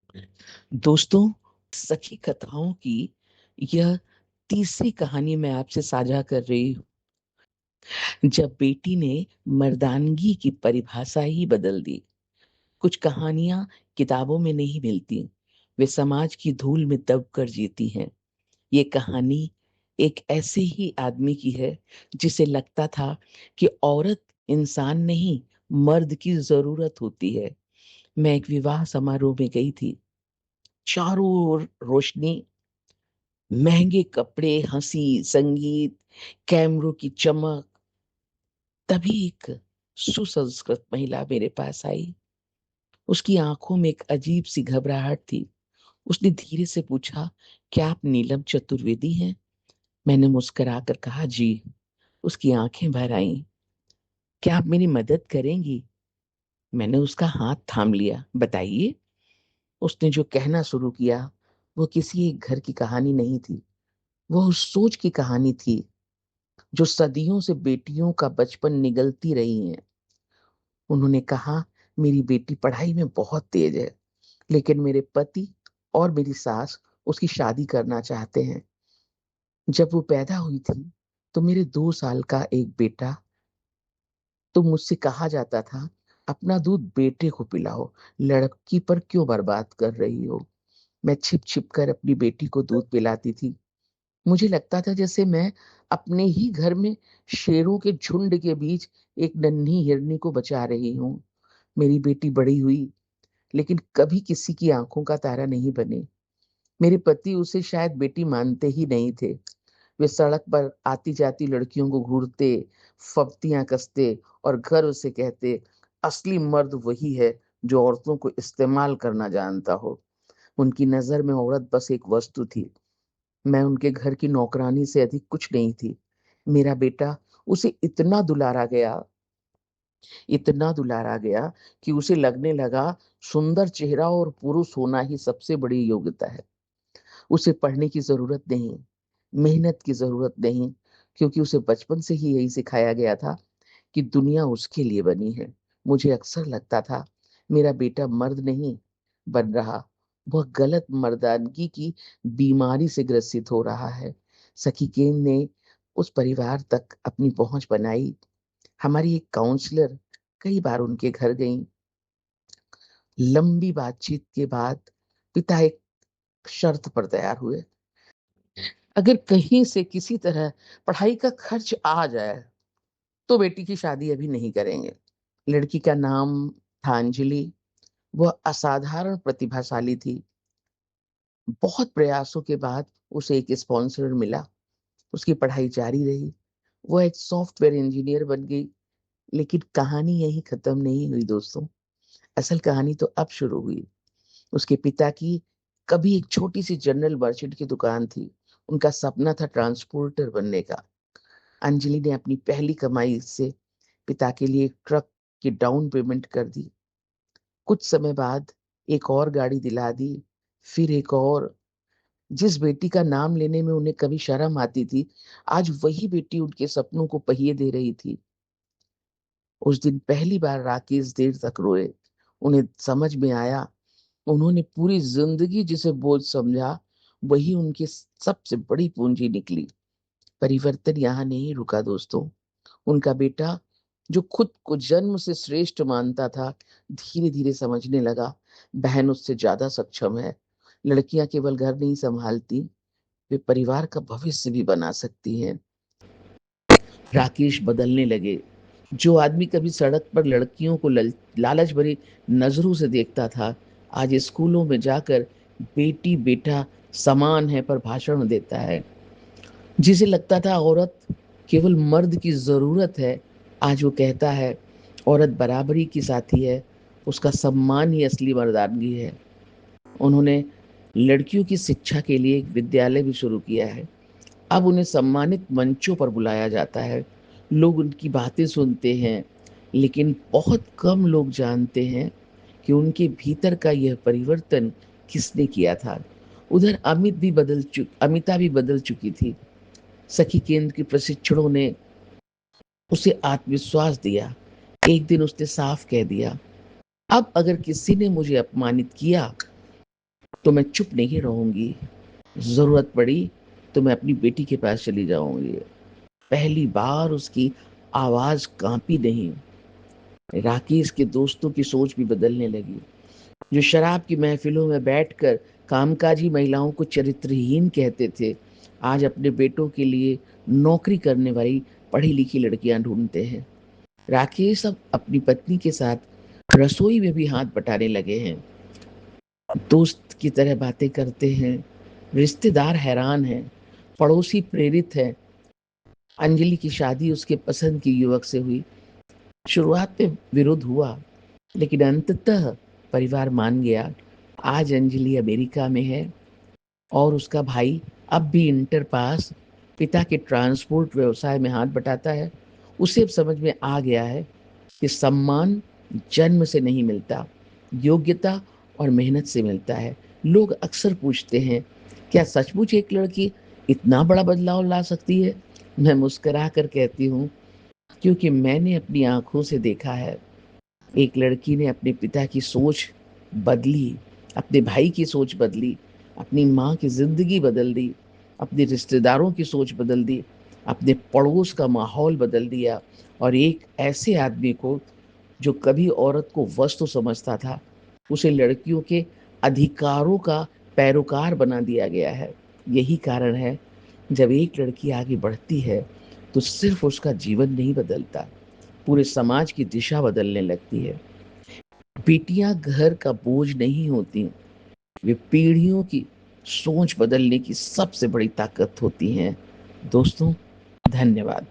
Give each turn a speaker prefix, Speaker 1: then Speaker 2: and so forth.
Speaker 1: दोस्तों, सखी कथाओं की यह तीसरी कहानी मैं आपसे साझा कर रही हूँ। जब बेटी ने मर्दानगी की परिभाषा ही बदल दी। कुछ कहानियां किताबों में नहीं मिलती, वे समाज की धूल में दब कर जीती हैं। ये कहानी एक ऐसे ही आदमी की है जिसे लगता था कि औरत इंसान नहीं, मर्द की जरूरत होती है। मैं एक विवाह समारोह में गई थी। चारों ओर रोशनी, महंगे कपड़े, हंसी, संगीत, कैमरों की चमक। तभी एक सुसंस्कृत महिला मेरे पास आई। उसकी आंखों में एक अजीब सी घबराहट थी। उसने धीरे से पूछा, क्या आप नीलम चतुर्वेदी हैं? मैंने मुस्कुराकर कहा, जी। उसकी आंखें भर आईं। क्या आप मेरी मदद करेंगी? मैंने उसका हाथ थाम लिया। बताइए। उसने जो कहना शुरू किया वो किसी एक घर की कहानी नहीं थी, वो उस सोच की कहानी थी जो सदियों से बेटियों का बचपन निगलती रही हैं। उन्होंने कहा, मेरी बेटी पढ़ाई में बहुत तेज है, लेकिन मेरे पति और मेरी सास उसकी शादी करना चाहते हैं। जब वो पैदा हुई थी तो मेरे 2 साल का एक बेटा, तो मुझसे कहा जाता था, अपना दूध बेटे को पिलाओ, लड़की पर क्यों बर्बाद कर रही हो। मैं छिप छिप कर अपनी बेटी को दूध पिलाती थी। मुझे लगता था जैसे मैं अपने ही घर में शेरों के झुंड के बीच एक नन्ही हिरनी को बचा रही हूँ। मेरी बेटी बड़ी हुई, लेकिन कभी किसी की आंखों का तारा नहीं बनी। मेरे पति उसे शायद बेटी मानते ही नहीं थे। वे सड़क पर आती जाती लड़कियों को घूरते, फब्तियां कसते और गर्व से कहते, असली मर्द वही है जो औरतों को इस्तेमाल करना जानता हो। उनकी नजर में औरत बस एक वस्तु थी। मैं उनके घर की नौकरानी से अधिक कुछ नहीं थी। मेरा बेटा, उसे इतना दुलारा गया कि उसे लगने लगा सुंदर चेहरा और पुरुष होना ही सबसे बड़ी योग्यता है। उसे पढ़ने की जरूरत नहीं, मेहनत की जरूरत नहीं, क्योंकि उसे बचपन से ही यही सिखाया गया था कि दुनिया उसके लिए बनी है। मुझे अक्सर लगता था, मेरा बेटा मर्द नहीं बन रहा, वह गलत मर्दानगी की बीमारी से ग्रसित हो रहा है। सखी केन ने उस परिवार तक अपनी पहुंच बनाई। हमारी एक काउंसलर कई बार उनके घर गई। लंबी बातचीत के बाद पिता एक शर्त पर तैयार हुए। अगर कहीं से किसी तरह पढ़ाई का खर्च आ जाए तो बेटी की शादी अभी नहीं करेंगे। लड़की का नाम था अंजलि। वह असाधारण प्रतिभाशाली थी। बहुत प्रयासों के बाद उसे एक स्पॉन्सर मिला। उसकी पढ़ाई जारी रही। वह एक सॉफ्टवेयर इंजीनियर बन गई। लेकिन कहानी यही खत्म नहीं हुई दोस्तों। असल कहानी तो अब शुरू हुई। उसके पिता की कभी एक छोटी सी जनरल मर्चेंट की दुकान थी। उनका सपना था ट्रांसपोर्टर बनने का। अंजलि ने अपनी पहली कमाई से पिता के लिए एक ट्रक की डाउन पेमेंट कर दी। कुछ समय बाद एक और गाड़ी दिला दी, फिर एक और। जिस बेटी का नाम लेने में उन्हें कभी शर्म आती थी, आज वही बेटी उनके सपनों को पहिए दे रही थी। उस दिन पहली बार राकेश देर तक रोए। उन्हें समझ में आया, उन्होंने पूरी जिंदगी जिसे बोझ समझा, वही उनकी सबसे बड़ी पूंजी निकली। परिवर्तन यहाँ नहीं रुका दोस्तों। उनका बेटा, जो खुद को जन्म से श्रेष्ठ मानता था, धीरे धीरे समझने लगा, बहन उससे ज्यादा सक्षम है। लड़कियां केवल घर नहीं संभालती, वे परिवार का भविष्य भी बना सकती हैं। राकेश बदलने लगे। जो आदमी कभी सड़क पर लड़कियों को लालच भरी नजरों से देखता था, आज स्कूलों में जाकर बेटी बेटा समान है पर भाषण देता है। जिसे लगता था औरत केवल मर्द की जरूरत है, आज वो कहता है औरत बराबरी की साथी है, उसका सम्मान ही असली मर्दानगी है। उन्होंने लड़कियों की शिक्षा के लिए एक विद्यालय भी शुरू किया है। अब उन्हें सम्मानित मंचों पर बुलाया जाता है। लोग उनकी बातें सुनते हैं, लेकिन बहुत कम लोग जानते हैं कि उनके भीतर का यह परिवर्तन किसने किया था। उधर अमिता भी बदल चुकी थी। सखी केंद्र के प्रशिक्षणों ने उसे आत्मविश्वास दिया। एक दिन उसने साफ कह दिया, अब अगर किसी ने मुझे अपमानित किया तो मैं चुप नहीं रहूँगी, ज़रूरत पड़ी तो मैं अपनी बेटी के पास चली जाऊँगी। पहली बार उसकी आवाज़ काँपी नहीं। राकेश के दोस्तों की सोच भी बदलने लगी। जो शराब की महफ़िलों में बैठकर कामकाजी महिलाओं को चरित्रहीन कहते थे, आज अपने बेटों के लिए नौकरी करने वाली पढ़ी-लिखी लड़कियाँ ढूँढते हैं। राकेश अब अपनी पत्नी के साथ रसोई में भी हाथ बटाने लगे हैं। दोस्त की तरह बातें करते हैं, रिश्तेदार हैरान हैं, पड़ोसी प्रेरित हैं। अंजलि की शादी उसके पसंद की युवक से हुई। शुरुआत में विरोध हुआ, लेकिन अंततः परिवार मान गया। आज अंजलि अमेरिका में है और उसका भाई अब भी इंटर पास पिता के ट्रांसपोर्ट व्यवसाय में हाथ बटाता है। उसे अब समझ में आ गया है कि सम्मान जन्म से नहीं मिलता, योग्यता और मेहनत से मिलता है। लोग अक्सर पूछते हैं, क्या सचमुच एक लड़की इतना बड़ा बदलाव ला सकती है? मैं मुस्कुरा कर कहती हूँ, क्योंकि मैंने अपनी आँखों से देखा है। एक लड़की ने अपने पिता की सोच बदली, अपने भाई की सोच बदली, अपनी माँ की ज़िंदगी बदल दी, अपने रिश्तेदारों की सोच बदल दी, अपने पड़ोस का माहौल बदल दिया और एक ऐसे आदमी को जो कभी औरत को वस्तु समझता था, उसे लड़कियों के अधिकारों का पैरोकार बना दिया गया है। यही कारण है, जब एक लड़की आगे बढ़ती है, तो सिर्फ़ उसका जीवन नहीं बदलता, पूरे समाज की दिशा बदलने लगती है। बेटियां घर का बोझ नहीं होती, वे पीढ़ियों की सोच बदलने की सबसे बड़ी ताकत होती हैं। दोस्तों, धन्यवाद।